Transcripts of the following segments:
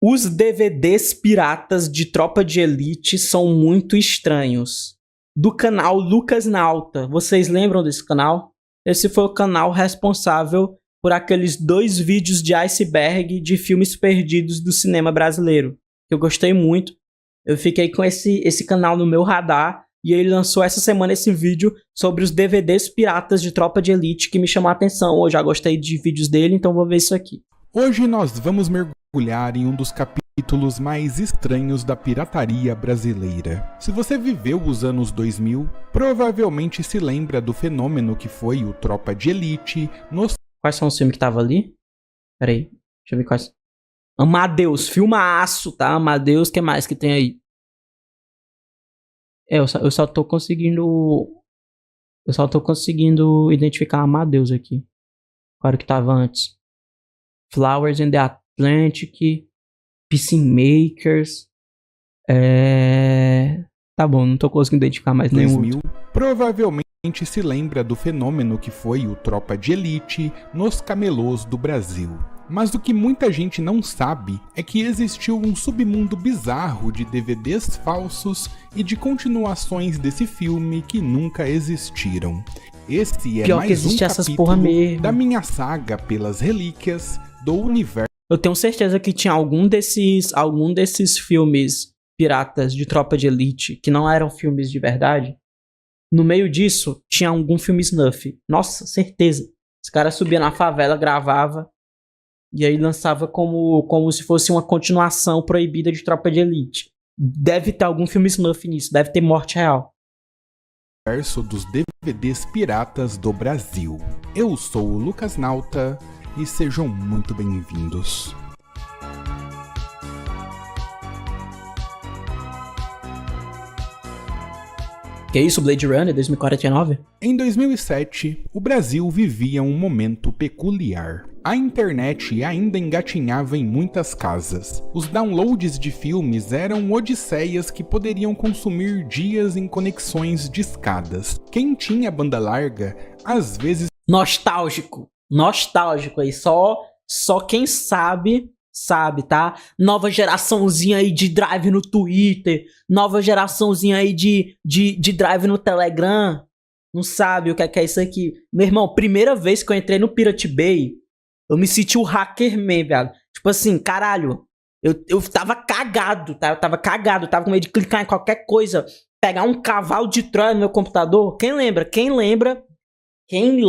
Os DVDs piratas de Tropa de Elite são muito estranhos. Do canal Lucas Nauta. Vocês lembram desse canal? Esse foi o canal responsável por aqueles 2 vídeos de iceberg de filmes perdidos do cinema brasileiro. Eu gostei muito. Eu fiquei com esse canal no meu radar. E ele lançou essa semana esse vídeo sobre os DVDs piratas de Tropa de Elite que me chamou a atenção. Eu já gostei de vídeos dele, então vou ver isso aqui. Hoje nós vamos mergulhar em um dos capítulos mais estranhos da pirataria brasileira. Se você viveu os anos 2000, provavelmente se lembra do fenômeno que foi o Tropa de Elite. Quais são os filmes que estavam ali? Peraí, deixa eu ver quais. Amadeus, filmaço, tá? Amadeus, o que mais que tem aí? Eu só tô conseguindo identificar Amadeus aqui. Qual era o que tava antes? Flowers in the Atlantic, Peacemakers. Tá bom, não tô conseguindo identificar mais nenhum 2000, outro. Provavelmente se lembra do fenômeno que foi o Tropa de Elite nos camelôs do Brasil. Mas o que muita gente não sabe é que existiu um submundo bizarro de DVDs falsos e de continuações desse filme que nunca existiram. Esse é Pior mais um capítulo da minha saga pelas relíquias do universo. Eu tenho certeza que tinha algum desses filmes piratas de Tropa de Elite que não eram filmes de verdade. No meio disso, tinha algum filme snuff. Nossa, certeza. Os caras subiam na favela, gravavam. E aí lançava como se fosse uma continuação proibida de Tropa de Elite. Deve ter algum filme snuff nisso. Deve ter morte real. Universo dos DVDs piratas do Brasil. Eu sou o Lucas Nauta e sejam muito bem-vindos. Que isso, Blade Runner 2049? Em 2007, o Brasil vivia um momento peculiar. A internet ainda engatinhava em muitas casas. Os downloads de filmes eram odisseias que poderiam consumir dias em conexões discadas. Quem tinha banda larga, às vezes... Nostálgico aí, só quem sabe, tá? Nova geraçãozinha aí de drive no Twitter, nova geraçãozinha aí de drive no Telegram, não sabe o que é isso aqui. Meu irmão, primeira vez que eu entrei no Pirate Bay, eu me senti o hackerman, velho. Tipo assim, caralho, eu tava cagado, tá? Eu tava com medo de clicar em qualquer coisa, pegar um cavalo de Troia no meu computador. Quem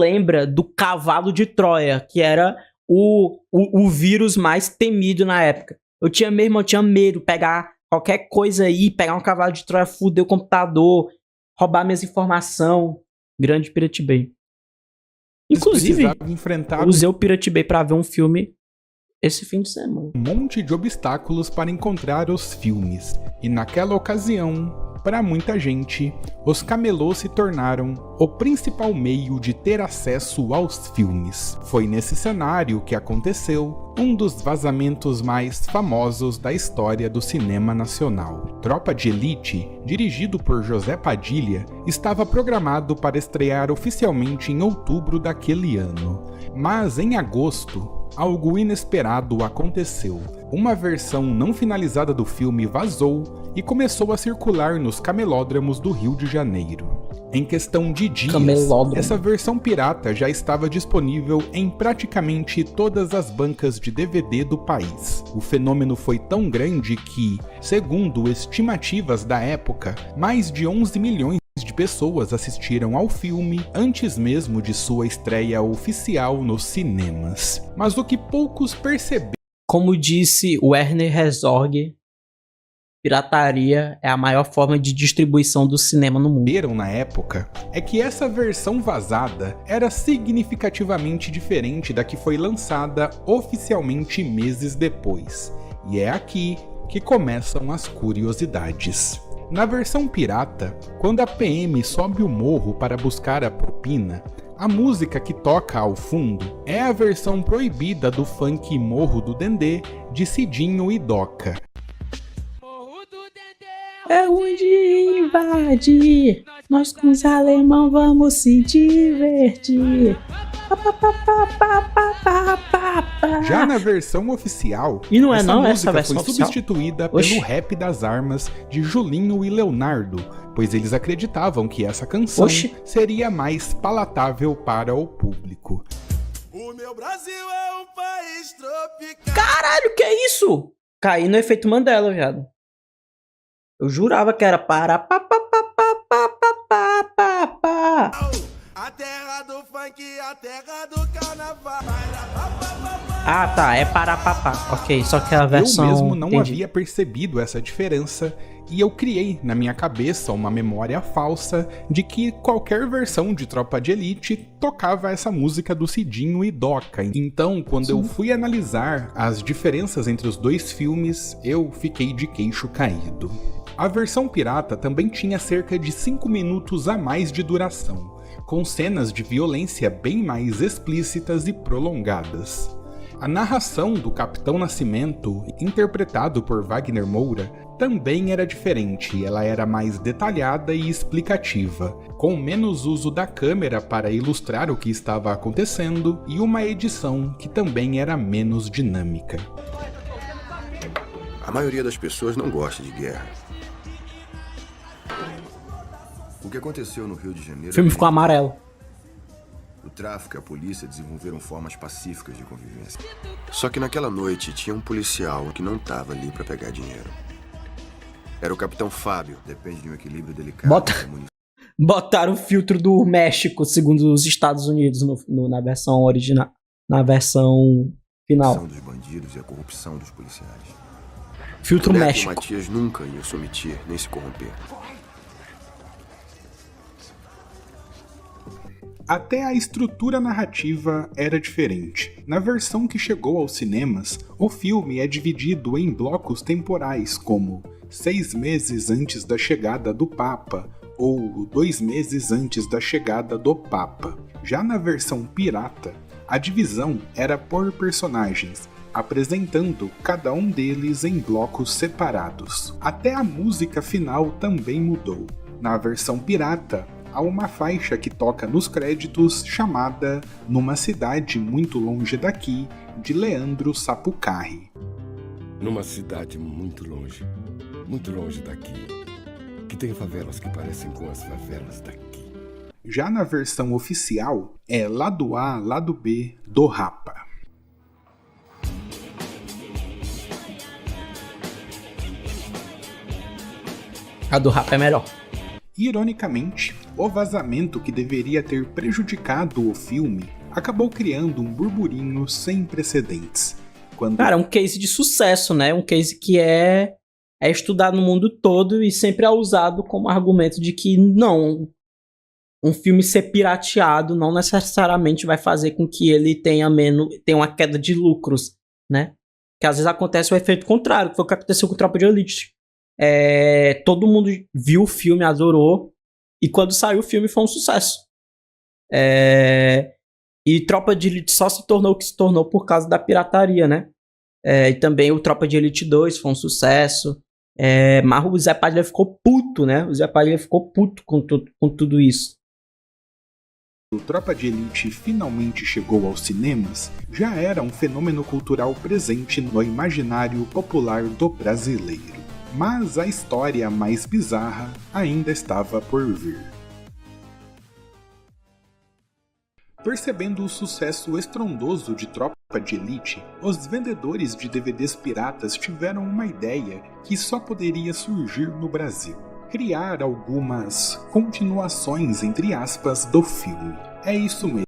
lembra do cavalo de Troia, que era o vírus mais temido na época? Eu tinha medo de pegar qualquer coisa aí, pegar um cavalo de Troia, fuder o computador, roubar minhas informações. Grande Pirate Bay. Inclusive, eu usei o Pirate Bay pra ver um filme esse fim de semana. Um monte de obstáculos para encontrar os filmes. E naquela ocasião, para muita gente, os camelôs se tornaram o principal meio de ter acesso aos filmes. Foi nesse cenário que aconteceu um dos vazamentos mais famosos da história do cinema nacional. Tropa de Elite, dirigido por José Padilha, estava programado para estrear oficialmente em outubro daquele ano. Mas em agosto, algo inesperado aconteceu. Uma versão não finalizada do filme vazou e começou a circular nos camelódromos do Rio de Janeiro. Em questão de dias, essa versão pirata já estava disponível em praticamente todas as bancas de DVD do país. O fenômeno foi tão grande que, segundo estimativas da época, mais de 11 milhões de pessoas assistiram ao filme antes mesmo de sua estreia oficial nos cinemas. Mas o que poucos perceberam... Como disse Werner Herzog, pirataria é a maior forma de distribuição do cinema no mundo. Na época é que essa versão vazada era significativamente diferente da que foi lançada oficialmente meses depois. E é aqui que começam as curiosidades. Na versão pirata, quando a PM sobe o morro para buscar a propina, a música que toca ao fundo é a versão proibida do funk Morro do Dendê, de Cidinho e Doca. É onde invadir, nós com os alemão vamos se divertir. Já na versão oficial, E não é essa não, música essa versão foi oficial? substituída Oxi. pelo Rap das Armas de Julinho e Leonardo, pois eles acreditavam que essa canção Oxi. seria mais palatável para o público. O meu Brasil é um país tropical. Caralho, que é isso? Caí no efeito Mandela, viado. Eu jurava que era para pá, pá, pá, pá, pá, pá, pá, pá. A terra do funk, a terra do carnaval. Baila, pá, pá, pá, pá. Ah, tá, é para papá. Ok, só que a versão... Eu mesmo não entendi. havia percebido essa diferença e eu criei na minha cabeça uma memória falsa de que qualquer versão de Tropa de Elite tocava essa música do Cidinho e Doca. Então, quando eu fui analisar as diferenças entre os dois filmes, eu fiquei de queixo caído. A versão pirata também tinha cerca de 5 minutos a mais de duração, com cenas de violência bem mais explícitas e prolongadas. A narração do Capitão Nascimento, interpretado por Wagner Moura, também era diferente, ela era mais detalhada e explicativa, com menos uso da câmera para ilustrar o que estava acontecendo e uma edição que também era menos dinâmica. A maioria das pessoas não gosta de guerra. O que aconteceu no Rio de Janeiro... O filme ficou amarelo. O tráfico e a polícia desenvolveram formas pacíficas de convivência. Só que naquela noite tinha um policial que não estava ali para pegar dinheiro. Era o Capitão Fábio. Depende de um equilíbrio delicado. Botaram o filtro do México, segundo os Estados Unidos, na versão original. Na versão final. Dos bandidos e a corrupção dos policiais. Filtro Neto México. E Matias nunca iam se omitir nem se corromper. Até a estrutura narrativa era diferente. Na versão que chegou aos cinemas, o filme é dividido em blocos temporais, como 6 meses antes da chegada do Papa ou 2 meses antes da chegada do Papa. Já na versão pirata, a divisão era por personagens, apresentando cada um deles em blocos separados. Até a música final também mudou. Na versão pirata, há uma faixa que toca nos créditos chamada Numa Cidade Muito Longe Daqui, de Leandro Sapucaí. Numa cidade muito longe daqui, que tem favelas que parecem com as favelas daqui. Já na versão oficial, é Lado A, Lado B do Rapa. A do rap é melhor. Ironicamente, o vazamento que deveria ter prejudicado o filme acabou criando um burburinho sem precedentes. Cara, é um case de sucesso, né? Um case que é estudado no mundo todo e sempre é usado como argumento de que não, um filme ser pirateado não necessariamente vai fazer com que ele tenha uma queda de lucros, né? Que às vezes acontece o efeito contrário, que foi o que aconteceu com Tropa de Elite. Todo mundo viu o filme, adorou, e quando saiu o filme foi um sucesso. E Tropa de Elite só se tornou o que se tornou por causa da pirataria, né? E também o Tropa de Elite 2 foi um sucesso. Mas o Zé Padilha ficou puto, né? O Zé Padilha ficou puto com tudo isso. O Tropa de Elite finalmente chegou aos cinemas, já era um fenômeno cultural presente no imaginário popular do brasileiro. Mas a história mais bizarra ainda estava por vir. Percebendo o sucesso estrondoso de Tropa de Elite, os vendedores de DVDs piratas tiveram uma ideia que só poderia surgir no Brasil: criar algumas continuações, entre aspas, do filme. É isso mesmo.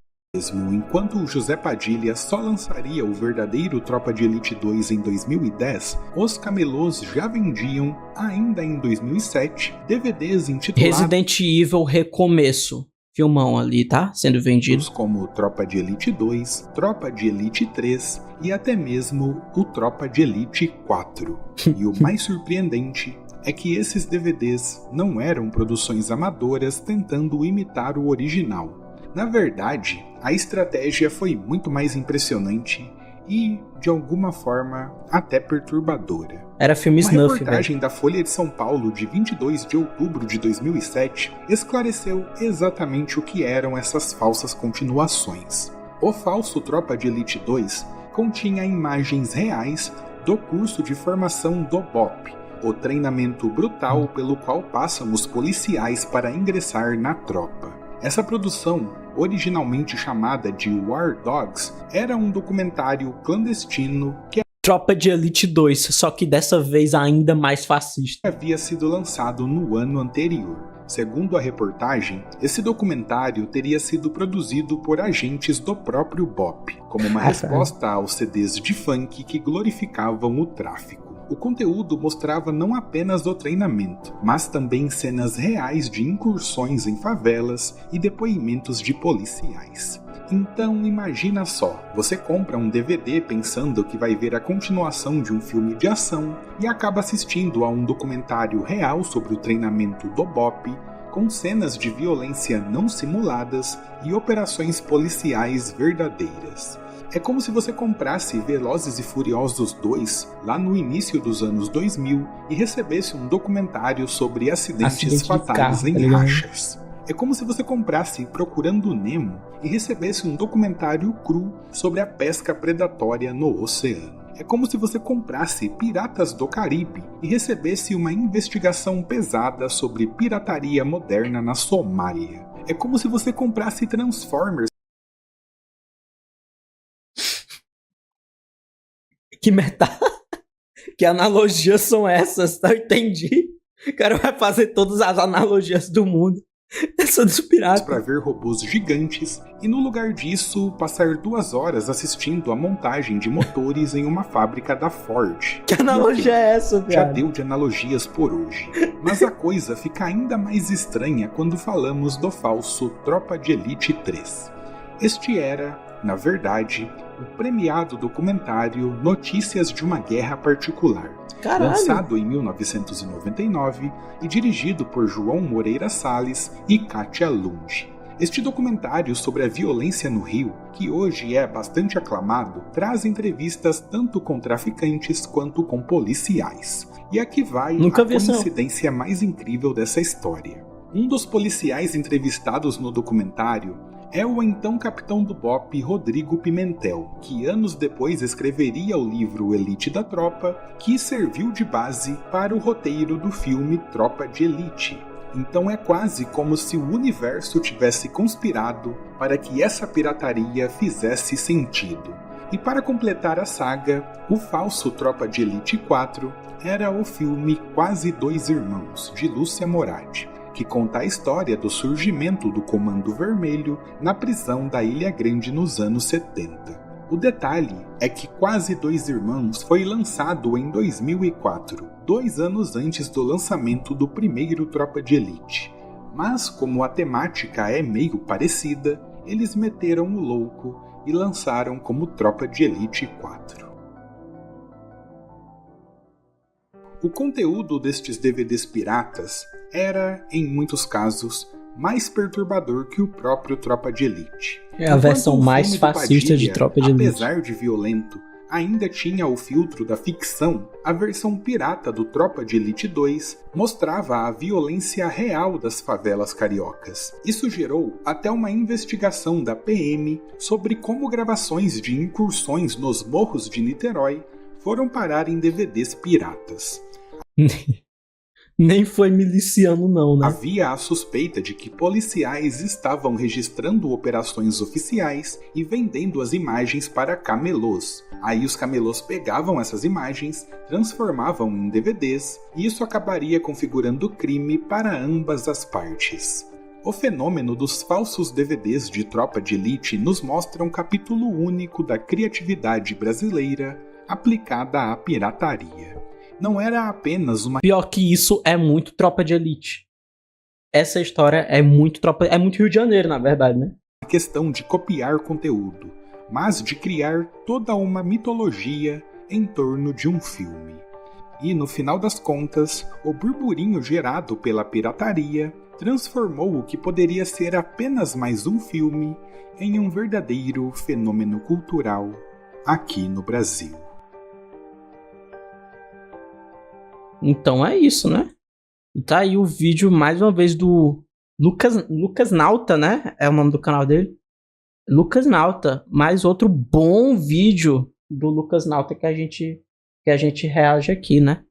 Enquanto o José Padilha só lançaria o verdadeiro Tropa de Elite 2 em 2010, os camelôs já vendiam, ainda em 2007, DVDs intitulados Resident Evil Recomeço. Filmão ali, tá? Sendo vendido. como Tropa de Elite 2, Tropa de Elite 3 e até mesmo o Tropa de Elite 4. E o mais surpreendente é que esses DVDs não eram produções amadoras tentando imitar o original. Na verdade, a estratégia foi muito mais impressionante e, de alguma forma, até perturbadora. Era filme Uma snuff, reportagem velho. da Folha de São Paulo de 22 de outubro de 2007 esclareceu exatamente o que eram essas falsas continuações. O falso Tropa de Elite 2 continha imagens reais do curso de formação do BOP, o treinamento brutal pelo qual passam os policiais para ingressar na tropa. Essa produção, originalmente chamada de War Dogs, era um documentário clandestino que Tropa de Elite 2, só que dessa vez ainda mais fascista. havia sido lançado no ano anterior. Segundo a reportagem, esse documentário teria sido produzido por agentes do próprio BOP, como uma resposta aos CDs de funk que glorificavam o tráfico. O conteúdo mostrava não apenas o treinamento, mas também cenas reais de incursões em favelas e depoimentos de policiais. Então imagina só, você compra um DVD pensando que vai ver a continuação de um filme de ação e acaba assistindo a um documentário real sobre o treinamento do BOP, com cenas de violência não simuladas e operações policiais verdadeiras. É como se você comprasse Velozes e Furiosos 2 lá no início dos anos 2000 e recebesse um documentário sobre acidentes fatais em rachas. É como se você comprasse Procurando Nemo e recebesse um documentário cru sobre a pesca predatória no oceano. É como se você comprasse Piratas do Caribe e recebesse uma investigação pesada sobre pirataria moderna na Somália. É como se você comprasse Transformers. Que meta... Que analogias são essas? Eu entendi. O cara vai fazer todas as analogias do mundo. Essa dos piratas. Para ver robôs gigantes e, no lugar disso, passar 2 horas assistindo a montagem de motores em uma fábrica da Ford. Que analogia é essa, velho? Já deu de analogias por hoje. Mas a coisa fica ainda mais estranha quando falamos do falso Tropa de Elite 3. Este era, na verdade, o premiado documentário Notícias de uma Guerra Particular. Caralho. Lançado em 1999 e dirigido por João Moreira Salles e Kátia Lund. Este documentário sobre a violência no Rio, que hoje é bastante aclamado, traz entrevistas tanto com traficantes quanto com policiais. E aqui vai a coincidência mais incrível dessa história. Um dos policiais entrevistados no documentário é o então capitão do BOP Rodrigo Pimentel, que anos depois escreveria o livro Elite da Tropa, que serviu de base para o roteiro do filme Tropa de Elite. Então é quase como se o universo tivesse conspirado para que essa pirataria fizesse sentido. E para completar a saga, o falso Tropa de Elite 4 era o filme Quase Dois Irmãos, de Lúcia Moradi, que conta a história do surgimento do Comando Vermelho na prisão da Ilha Grande nos anos 70. O detalhe é que Quase Dois Irmãos foi lançado em 2004, 2 anos antes do lançamento do primeiro Tropa de Elite. Mas como a temática é meio parecida, eles meteram o louco e lançaram como Tropa de Elite 4. O conteúdo destes DVDs piratas era, em muitos casos, mais perturbador que o próprio Tropa de Elite. É a versão mais fascista de Tropa de Elite. Apesar de violento, ainda tinha o filtro da ficção. A versão pirata do Tropa de Elite 2 mostrava a violência real das favelas cariocas. Isso gerou até uma investigação da PM sobre como gravações de incursões nos morros de Niterói foram parar em DVDs piratas. Nem foi miliciano não, né? Havia a suspeita de que policiais estavam registrando operações oficiais e vendendo as imagens para camelôs. Aí os camelôs pegavam essas imagens, transformavam em DVDs, e isso acabaria configurando crime para ambas as partes. O fenômeno dos falsos DVDs de Tropa de Elite nos mostra um capítulo único da criatividade brasileira aplicada à pirataria. Não era apenas uma... Pior que isso é muito Tropa de Elite. Essa história é muito Rio de Janeiro, na verdade, né? questão de copiar conteúdo, mas de criar toda uma mitologia em torno de um filme. E, no final das contas, o burburinho gerado pela pirataria transformou o que poderia ser apenas mais um filme em um verdadeiro fenômeno cultural aqui no Brasil. Então é isso, né? Tá aí o vídeo, mais uma vez, do Lucas Nauta, né? É o nome do canal dele. Lucas Nauta, mais outro bom vídeo do Lucas Nauta que a gente reage aqui, né?